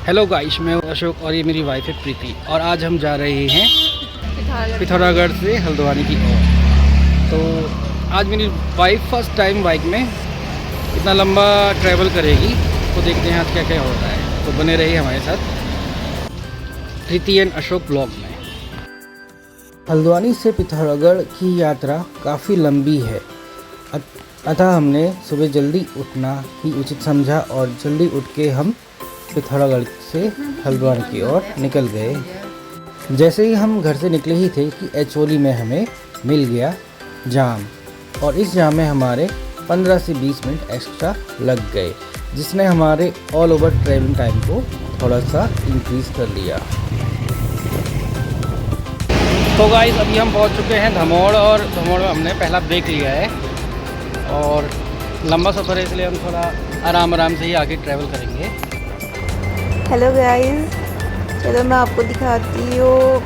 Hello guys, मैं हूं अशोक और ये मेरी वाइफ है प्रीति और आज हम जा रहे हैं पिथौरागढ़ से हल्द्वानी की ओर। तो आज मेरी वाइफ फर्स्ट टाइम बाइक में इतना लंबा ट्रैवल करेगी, तो देखते हैं आज क्या क्या होता है। तो बने रहिए हमारे साथ प्रीति एंड अशोक ब्लॉग में। हल्द्वानी से पिथौरागढ़ की यात्रा काफ़ी लंबी है, अतः हमने सुबह जल्दी उठना ही उचित समझा और जल्दी उठ के हम पिथौरागढ़ से हल्द्वानी की ओर निकल गए। जैसे ही हम घर से निकले ही थे कि एचोली में हमें मिल गया जाम, और इस जाम में हमारे 15 से 20 मिनट एक्स्ट्रा लग गए, जिसने हमारे ऑल ओवर ट्रैवलिंग टाइम को थोड़ा सा इंक्रीज़ कर लिया। तो गाइस, अभी हम पहुंच चुके हैं धमोड़, और धमोड़ में हमने पहला ब्रेक लिया है और लंबा सफ़र है, इसलिए हम थोड़ा आराम से ही आगे ट्रैवल करेंगे। हेलो गाइस, चलो मैं आपको दिखाती हूँ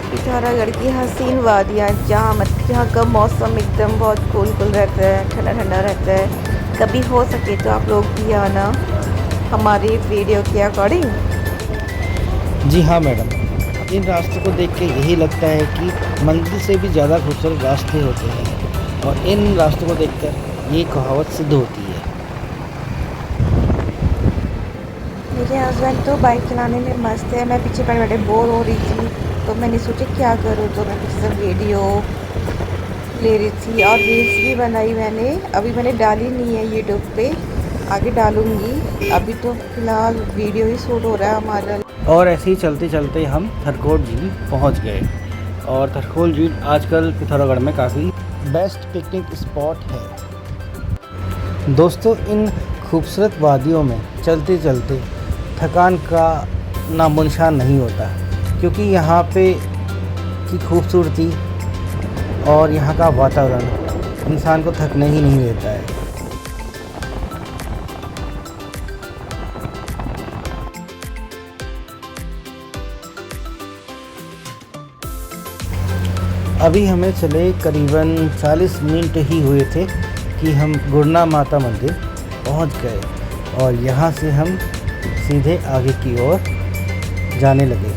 पिथौरागढ़ की हसीन वादियाँ, जहाँ का मौसम एकदम बहुत कूल रहता है, ठंडा रहता है। कभी हो सके तो आप लोग भी आना हमारी वीडियो के अकॉर्डिंग। जी हाँ मैडम, इन रास्तों को देख के यही लगता है कि मंजिल से भी ज़्यादा खूबसूरत रास्ते होते हैं, और इन रास्तों को देखकर ये कहावत सिद्ध होती है। मेरे हस्बैंड तो बाइक चलाने में मस्त है, मैं पीछे बैठे बोर हो रही थी, तो मैंने सोचा क्या करूँ, तो मैं पीछे से वीडियो ले रही थी और रील्स भी बनाई मैंने। अभी मैंने डाली नहीं है यूट्यूब पे, आगे डालूँगी। अभी तो फ़िलहाल वीडियो ही शूट हो रहा है हमारा। और ऐसे ही चलते चलते हम थरकोट झील पहुंच गए, और थरकोट झील आजकल पिथौरागढ़ में काफ़ी बेस्ट पिकनिक स्पॉट है। दोस्तों, इन खूबसूरत वादियों में चलते चलते थकान का नामोनिशान नहीं होता, क्योंकि यहाँ पे की खूबसूरती और यहाँ का वातावरण इंसान को थकने ही नहीं देता है। अभी हमें चले करीबन 40 मिनट ही हुए थे कि हम गुरना माता मंदिर पहुंच गए, और यहाँ से हम सीधे आगे की ओर जाने लगे।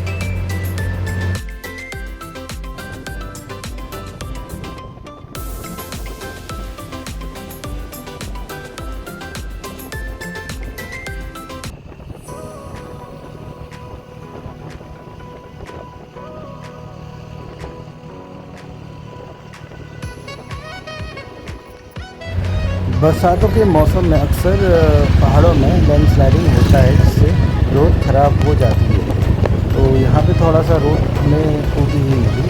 बरसातों के मौसम में अक्सर पहाड़ों में लैंडस्लाइडिंग होता है, जिससे रोड ख़राब हो जाती है। तो यहाँ पे थोड़ा सा रोड हमें टूटी हुई मिली,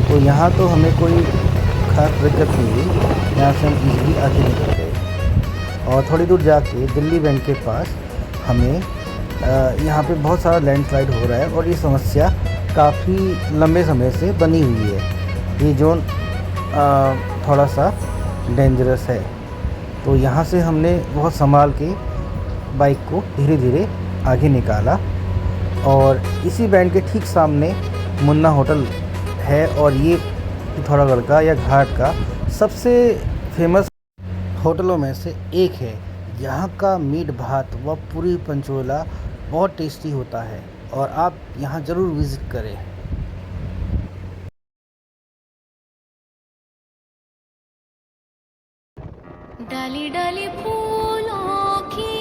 तो यहाँ तो हमें कोई खास दिक्कत नहीं हुई, यहाँ से हम इजीली आगे निकल गए। और थोड़ी दूर जाके दिल्ली बैंक के पास हमें यहाँ पे बहुत सारा लैंडस्लाइड हो रहा है, और ये समस्या काफ़ी लंबे समय से बनी हुई है। ये जोन थोड़ा सा डेंजरस है, तो यहाँ से हमने बहुत संभाल के बाइक को धीरे धीरे आगे निकाला। और इसी बैंड के ठीक सामने मुन्ना होटल है, और ये पिथौरागढ़ का या घाट का सबसे फेमस होटलों में से एक है। यहाँ का मीट भात व पूरी पंचोला बहुत टेस्टी होता है, और आप यहाँ ज़रूर विज़िट करें। डाली डाली फूलों की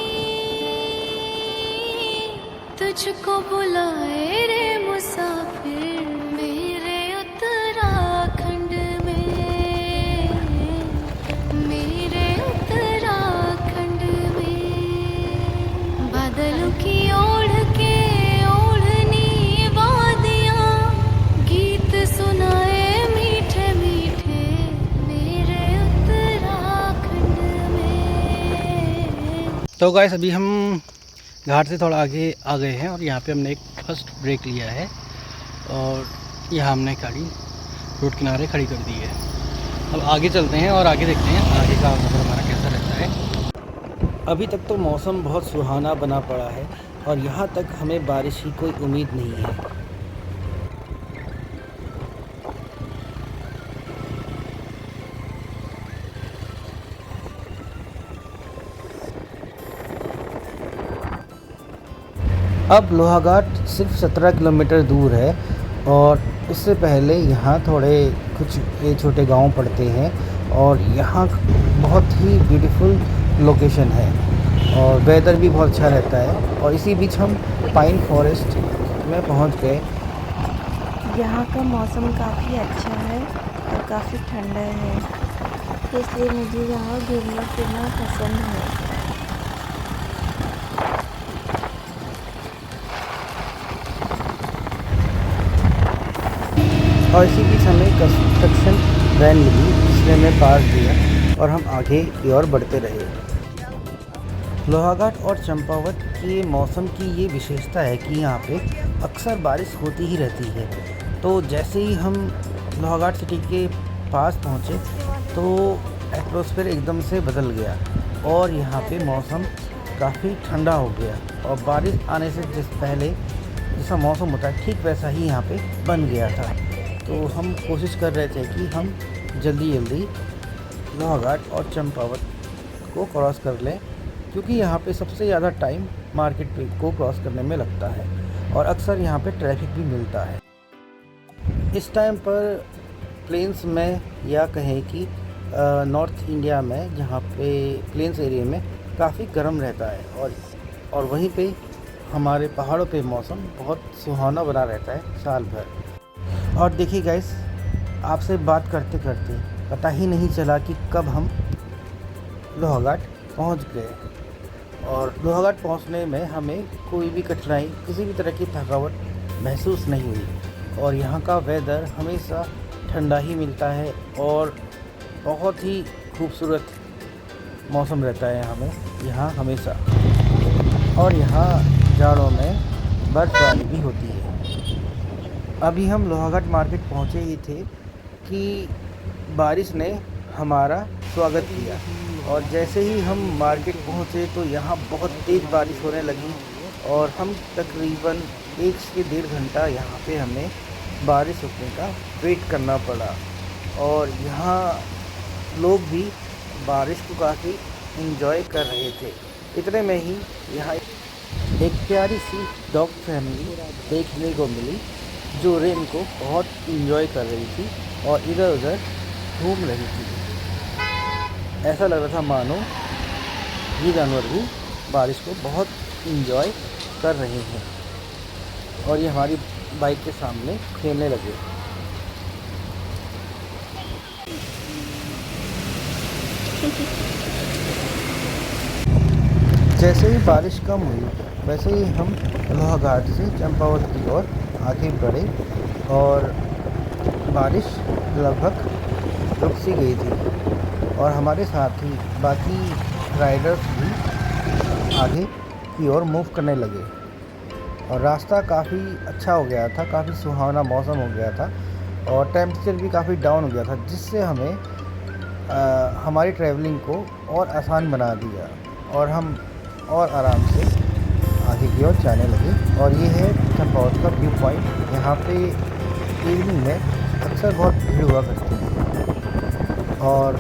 तुझको बुलाए रे मुसाफिर, मेरे उत्तराखंड में, मेरे उत्तराखंड में। बादलों की ओढ़ के ओढ़नी वादियाँ, गीत सुनाए मीठे मीठे, मेरे उत्तराखंड में। तो गाइस, अभी हम घाट से थोड़ा आगे आ गए हैं, और यहाँ पे हमने एक फर्स्ट ब्रेक लिया है, और यहाँ हमने गाड़ी रोड किनारे खड़ी कर दी है। अब आगे चलते हैं और आगे देखते हैं आगे का सफ़र हमारा कैसा रहता है। अभी तक तो मौसम बहुत सुहाना बना पड़ा है, और यहाँ तक हमें बारिश की कोई उम्मीद नहीं है। अब लोहाघाट सिर्फ 17 किलोमीटर दूर है और उससे पहले यहाँ थोड़े कुछ ये छोटे गांव पड़ते हैं और यहाँ बहुत ही ब्यूटीफुल लोकेशन है और वेदर भी बहुत अच्छा रहता है। और इसी बीच हम पाइन फॉरेस्ट में पहुँच गए। यहाँ का मौसम काफ़ी अच्छा है और काफ़ी ठंडा है, इसलिए मुझे यहाँ घूमना फिरना पसंद है। और इसी बीच हमें कंस्ट्रक्शन वैन मिली जिसने हमें पास दिया और हम आगे की ओर बढ़ते रहे। लोहाघाट और चंपावत के मौसम की ये विशेषता है कि यहाँ पे अक्सर बारिश होती ही रहती है। तो जैसे ही हम लोहाघाट सिटी के पास पहुँचे तो एटमॉस्फेयर एकदम से बदल गया और यहाँ पे मौसम काफ़ी ठंडा हो गया और बारिश आने से पहले जैसा मौसम होता है ठीक वैसा ही यहाँ पे बन गया था। तो हम कोशिश कर रहे थे कि हम जल्दी जल्दी लोहाघाट और चंपावत को क्रॉस कर लें, क्योंकि यहाँ पे सबसे ज़्यादा टाइम मार्केट को क्रॉस करने में लगता है और अक्सर यहाँ पे ट्रैफिक भी मिलता है। इस टाइम पर प्लेन्स में या कहें कि नॉर्थ इंडिया में जहाँ पे प्लेन्स एरिया में काफ़ी गर्म रहता है और वहीं पे हमारे पहाड़ों पे मौसम बहुत सुहाना बना रहता है साल भर। और देखिए गाइस, आपसे बात करते करते पता ही नहीं चला कि कब हम लोहाघाट पहुंच गए। और लोहाघाट पहुंचने में हमें कोई भी कठिनाई, किसी भी तरह की थकावट महसूस नहीं हुई और यहाँ का वेदर हमेशा ठंडा ही मिलता है और बहुत ही खूबसूरत मौसम रहता है यहाँ हमेशा। और यहाँ जाड़ों में बर्फबारी भी होती है। अभी हम लोहाघाट मार्केट पहुँचे ही थे कि बारिश ने हमारा स्वागत किया और जैसे ही हम मार्केट पहुँचे तो यहाँ बहुत तेज़ बारिश होने लगी और हम तकरीबन 1 से 1.5 घंटा यहाँ पे हमें बारिश रुकने का वेट करना पड़ा। और यहाँ लोग भी बारिश को काफ़ी एंजॉय कर रहे थे। इतने में ही यहाँ एक प्यारी सी डॉग फैमिली देखने को मिली जो रेन को बहुत एंजॉय कर रही थी और इधर उधर घूम रही थी। ऐसा लग रहा था मानो ये जानवर भी बारिश को बहुत एंजॉय कर रहे हैं और ये हमारी बाइक के सामने खेलने लगे। जैसे ही बारिश कम हुई वैसे ही हम लोहाघाट से चंपावत की ओर आगे बढ़े और बारिश लगभग रुक सी गई थी और हमारे साथ ही बाकी राइडर्स भी आगे की ओर मूव करने लगे और रास्ता काफ़ी अच्छा हो गया था, काफ़ी सुहावना मौसम हो गया था और टेम्परेचर भी काफ़ी डाउन हो गया था, जिससे हमें हमारी ट्रैवलिंग को और आसान बना दिया और हम और आराम से आगे की ओर जाने लगे। और ये है चंपावत का व्यू पॉइंट। यहाँ पे इवनिंग में अक्सर बहुत भीड़ हुआ करती है। और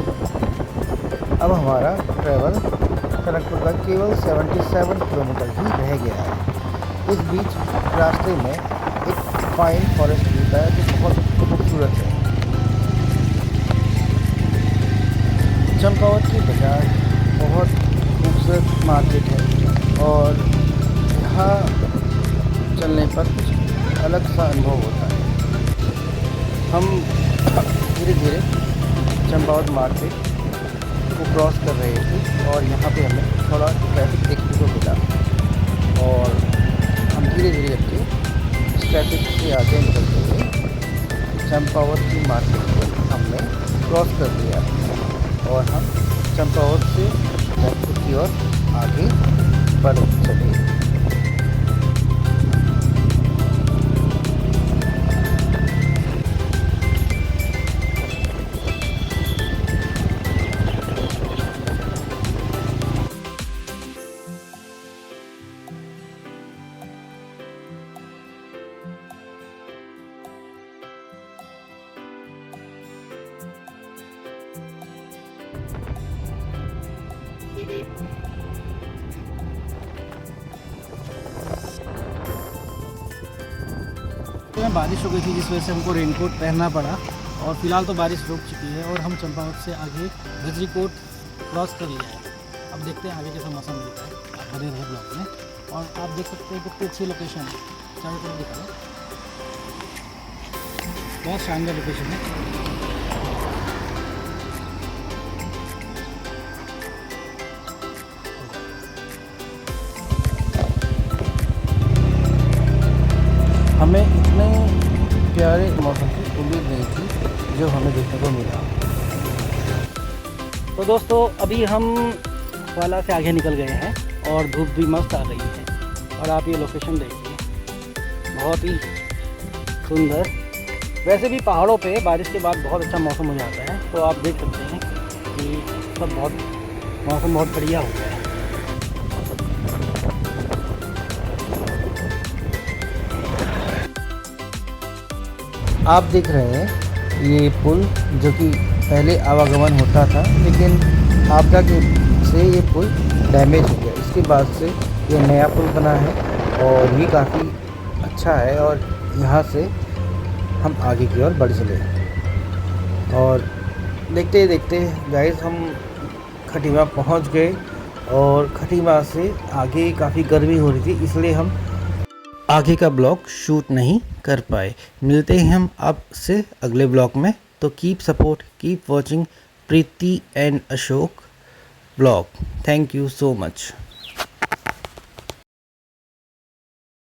अब हमारा ट्रैवल टनकपुर का केवल 77 किलोमीटर ही रह गया है। इस बीच रास्ते में एक पाइन फॉरेस्ट मिलता है जो बहुत खूबसूरत है। चंपावत की बाज़ार बहुत खूबसूरत मार्केट है और यहाँ चलने पर कुछ अलग सा अनुभव होता है। हम धीरे धीरे चंपावत मार्केट को क्रॉस कर रहे थे और यहाँ पे हमें थोड़ा ट्रैफिक देखने को मिला और हम धीरे धीरे करके ट्रैफिक से आगे निकलते हुए चंपावत की मार्केट को हमने क्रॉस कर दिया और हम चंपावत से जयपुर की ओर आगे बढ़ चले। रास्ते में बारिश हो गई थी जिस वजह से हमको रेनकोट पहनना पड़ा और फिलहाल तो बारिश रुक चुकी है और हम चंपावत से आगे गजरीकोट क्रॉस कर लिया है। अब देखते हैं आगे कैसा मौसम मिलता है। आप बने रहे ब्लॉग में और आप देख सकते हैं कितनी अच्छी लोकेशन है, चारों तरफ दिखा दो, बहुत शानदार लोकेशन है। हमें इतने प्यारे मौसम की उम्मीद नहीं थी जो हमें देखने को मिला। तो दोस्तों अभी हम वाला से आगे निकल गए हैं और धूप भी मस्त आ गई है और आप ये लोकेशन देखिए, बहुत ही सुंदर। वैसे भी पहाड़ों पे बारिश के बाद बहुत अच्छा मौसम हो जाता है, तो आप देख सकते हैं कि सब मौसम बहुत बढ़िया हो गया है। आप देख रहे हैं ये पुल जो कि पहले आवागमन होता था, लेकिन आपदा के से ये पुल डैमेज हो गया। इसके बाद से ये नया पुल बना है और ये काफ़ी अच्छा है और यहाँ से हम आगे की ओर बढ़ चले। और देखते देखते गाइस हम खटीमा पहुँच गए और खटीमा से आगे काफ़ी गर्मी हो रही थी, इसलिए हम आगे का ब्लॉग शूट नहीं कर पाए। मिलते हैं हम आपसे अगले ब्लॉग में, तो keep support, keep watching Preeti and Ashok blog. Thank you so much.